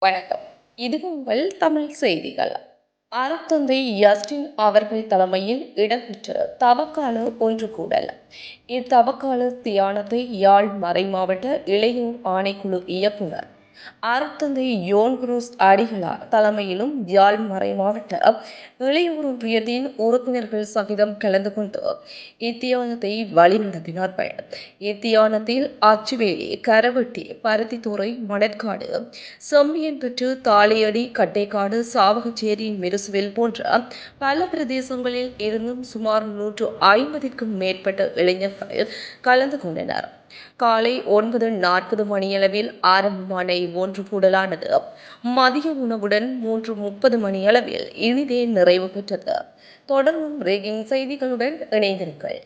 வணக்கம். இது உங்கள் தமிழ் செய்திகள். அருட்தந்தை யஸ்டின் அவர்கள் தலைமையில் இடம்பெற்ற தவக்கால ஒன்று கூடல். இத்தவக்கால தியானத்தை யாழ் மறைமாவட்ட இளையோர் ஆணைக்குழு இயக்குனர் அருட்தந்தை யோன் குரூஸ் அடிகளார் தலைமையிலும் யாழ் மறைமாவட்ட இளையோர் ஒன்றியத்தின் உறுப்பினர்கள் சகிதம் கலந்து கொண்டு இத்தியானத்தை வழிநடத்தினார்கள். இத்தியானத்தில் அச்சுவேலி, கரவெட்டி, பருத்தித்துறை, மணற்காடு, செம்பியன்பற்று, தாளையடி, கட்டைக்காடு, சாவகச்சேரி, மிருசுவில் போன்ற பல பிரதேசங்களில் இருந்தும் சுமார் 150க்கும் மேற்பட்ட இளைஞர்கள் கலந்து கொண்டனர். காலை 9:40 மணியளவில் ஆரம்பமான இவ்வொன்று கூடலானது மதிய உணவுடன் 3:30 மணியளவில் இனிதே நிறைவு பெற்றது. தொடர்ந்தும் செய்திகளுடன் இணைந்திருங்கள்.